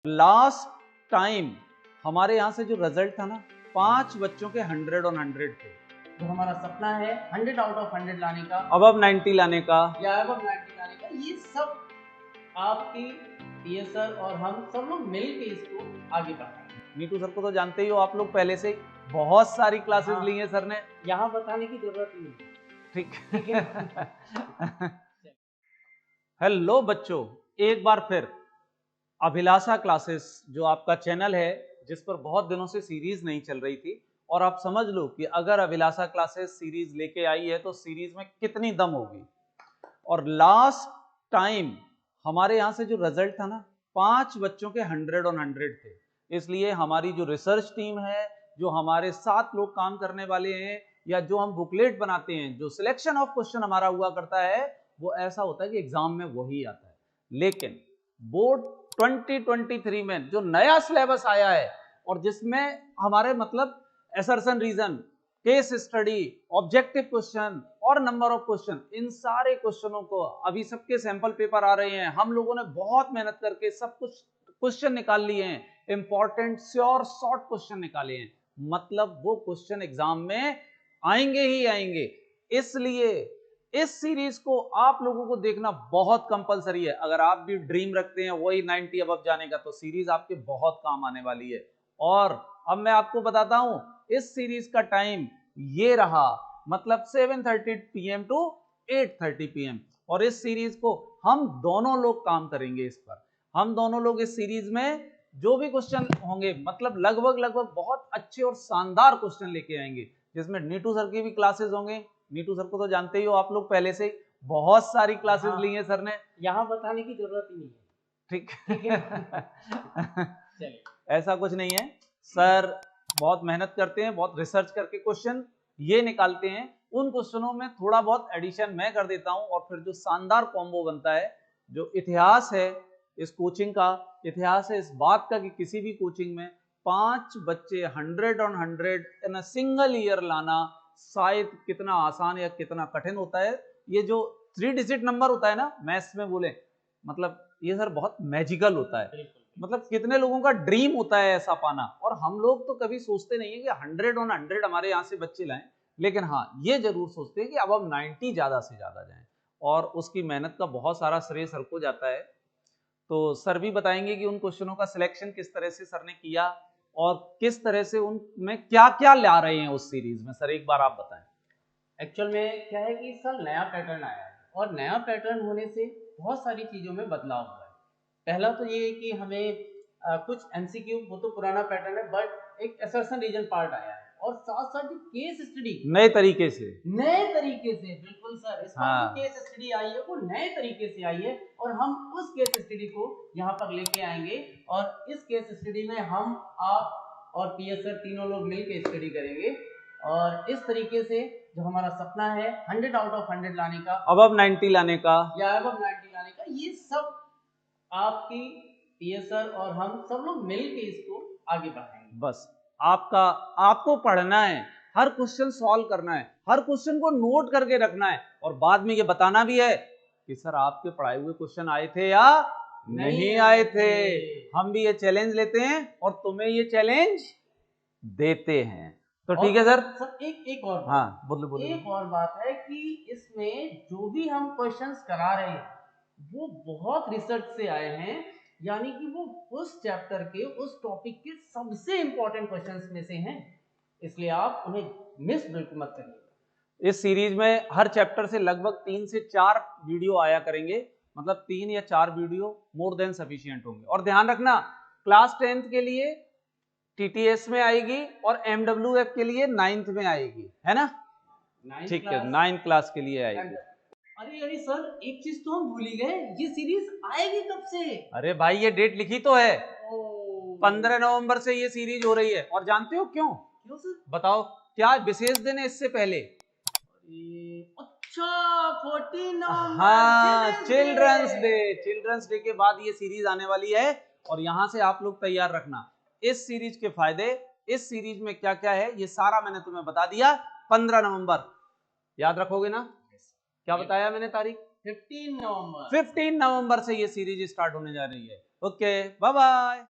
Last time हमारे यहाँ से जो रिजल्ट था ना, 5 बच्चों के 100 on 100 थे। तो हमारा सपना है 100 आउट ऑफ 100 लाने का, अबव 90 लाने का या अबव 90 लाने का। ये सब आपकी पीए सर और हम सब लोग मिलके इसको आगे बढ़ाएंगे। नीटू सर को तो जानते ही हो आप लोग, पहले से बहुत सारी क्लासेस ली हैं सर ने, यहाँ बताने की जरूरत नहीं है। ठीक है। हेलो बच्चों, एक बार फिर अभिलाषा क्लासेस जो आपका चैनल है, जिस पर बहुत दिनों से सीरीज नहीं चल रही थी, और आप समझ लो कि अगर अभिलाषा क्लासेस सीरीज लेके आई है तो सीरीज में कितनी दम होगी। और लास्ट टाइम हमारे यहाँ से जो रिजल्ट था ना, 5 बच्चों के 100 on 100 थे। इसलिए हमारी जो रिसर्च टीम है, जो हमारे 7 लोग काम करने वाले हैं, या जो हम बुकलेट बनाते हैं, जो सिलेक्शन ऑफ क्वेश्चन हमारा हुआ करता है, वो ऐसा होता है कि एग्जाम में वही आता है। लेकिन बोर्ड 2023 में जो नया सिलेबस आया है, और जिसमें हमारे मतलब assertion reason, case study, objective question और नंबर ऑफ क्वेश्चन, इन सारे क्वेश्चनों को अभी सबके सैंपल पेपर आ रहे हैं। हम लोगों ने बहुत मेहनत करके सब कुछ क्वेश्चन निकाल लिए हैं, इंपॉर्टेंट श्योर शॉर्ट क्वेश्चन निकाले हैं। मतलब वो क्वेश्चन एग्जाम में आएंगे ही आएंगे। इसलिए इस सीरीज को आप लोगों को देखना बहुत कंपलसरी है। अगर आप भी ड्रीम रखते हैं वही 90 अबव जाने का, तो सीरीज आपके बहुत काम आने वाली है। और अब मैं आपको बताता हूं, इस सीरीज का टाइम ये रहा, मतलब 7:30 PM टू 8:30 PM। और इस सीरीज को हम दोनों लोग काम करेंगे इस पर। हम दोनों लोग इस सीरीज में जो भी क्वेश्चन होंगे, मतलब लगभग बहुत अच्छे और शानदार क्वेश्चन लेके आएंगे, जिसमें नीटू सर की भी क्लासेस होंगे। नीटू सर को तो जानते ही हो आप लोग, पहले से बहुत सारी क्लासेस ली हैं सर ने, यहाँ बताने की जरूरत ही नहीं है। ठीक है। चलिए, ऐसा कुछ नहीं है, सर बहुत मेहनत करते हैं, बहुत रिसर्च करके क्वेश्चन ये निकालते हैं। उन क्वेश्चनों में थोड़ा बहुत एडिशन मैं कर देता हूं, और फिर जो शानदार कॉम्बो बनता है, जो इतिहास है इस कोचिंग का, इतिहास है इस बात का कि किसी भी कोचिंग में 5 बच्चे 100 on 100 in a single year लाना शायद कितना आसान या कितना कठिन होता है। ये जो 3 डिजिट नंबर होता है ना, मैथ्स में बोले, मतलब ये सर बहुत मैजिकल होता है। मतलब कितने लोगों का ड्रीम होता है ऐसा पाना, और हम लोग तो कभी सोचते नहीं है कि 100 on 100 हमारे यहाँ से बच्चे लाएं। लेकिन हाँ, ये जरूर सोचते हैं कि अब हम 90 ज्यादा से ज्यादा जाएं, और उसकी मेहनत का बहुत सारा श्रेय सर को जाता है। तो सर भी बताएंगे कि उन क्वेश्चनों का सिलेक्शन किस तरह से सर ने किया, और किस तरह से उनमें क्या क्या ला रहे हैं उस सीरीज में। सर एक बार आप बताएं। एक्चुअल में क्या है कि इस साल नया पैटर्न आया है, और नया पैटर्न होने से बहुत सारी चीज़ों में बदलाव हुआ है। पहला तो ये है कि हमें कुछ एमसीक्यू, वो तो पुराना पैटर्न है, बट एक असर्शन रीजन पार्ट आया है, और साथ साथ जो केस स्टडी नए तरीके से बिल्कुल सर, इस बार जो केस स्टडी आई है वो नए तरीके से आई है, और हम उस केस स्टडी को यहाँ पर लेके आएंगे। और इस केस स्टडी में हम, आप और पीएस सर तीनों लोग मिलकर स्टडी करेंगे, और इस तरीके से जो हमारा सपना है 100 आउट ऑफ 100 लाने का, अबव 90 लाने का, या अबव 90 लाने का, ये सब आपकी पीएस सर और हम सब लोग मिलके इसको आगे बढ़ाएंगे। बस आपको पढ़ना है, हर क्वेश्चन सॉल्व करना है, हर क्वेश्चन को नोट करके रखना है, और बाद में ये बताना भी है कि सर आपके पढ़ाए हुए क्वेश्चन आए थे या नहीं आए थे। हम भी ये चैलेंज लेते हैं और तुम्हें ये चैलेंज देते हैं। तो ठीक है सर। एक और बात, हाँ बोलो। एक और बात है कि इसमें जो भी हम क्वेश्चंस करा रहे हैं वो बहुत रिसर्च से आए हैं, यानी कि वो उस चैप्टर के, उस टॉपिक के सबसे इंपॉर्टेंट क्वेश्चंस में से हैं। इसलिए आप उन्हें मिस बिल्कुल मत करिए। इस सीरीज में हर चैप्टर से लगभग 3 से 4 वीडियो आया करेंगे, मतलब 3 या 4 वीडियो मोर देन सफिशिएंट होंगे। और ध्यान रखना, क्लास 10th के लिए टीटीएस में आएगी, और एमडब्ल्यूएफ के लिए 9th में आएगी, है ना? ठीक है, 9th क्लास के लिए आएगी। अरे सर, एक चीज तो हम भूल ही गए, ये सीरीज आएगी कब से? अरे भाई, ये डेट लिखी तो है, 15 नवंबर से ये सीरीज हो रही है। और जानते हो क्यों? क्यों सर? बताओ, क्या विशेष दिन है इससे पहले? अच्छा, 14 नवंबर, हाँ, चिल्ड्रंस डे के बाद ये सीरीज आने वाली है, और यहां से आप लोग तैयार रखना। इस सीरीज के फायदे, इस सीरीज में क्या क्या है, ये सारा मैंने तुम्हें बता दिया। 15 नवंबर याद रखोगे ना? क्या बताया मैंने तारीख? 15 नवंबर। 15 नवंबर से ये सीरीज स्टार्ट होने जा रही है। Okay, bye bye.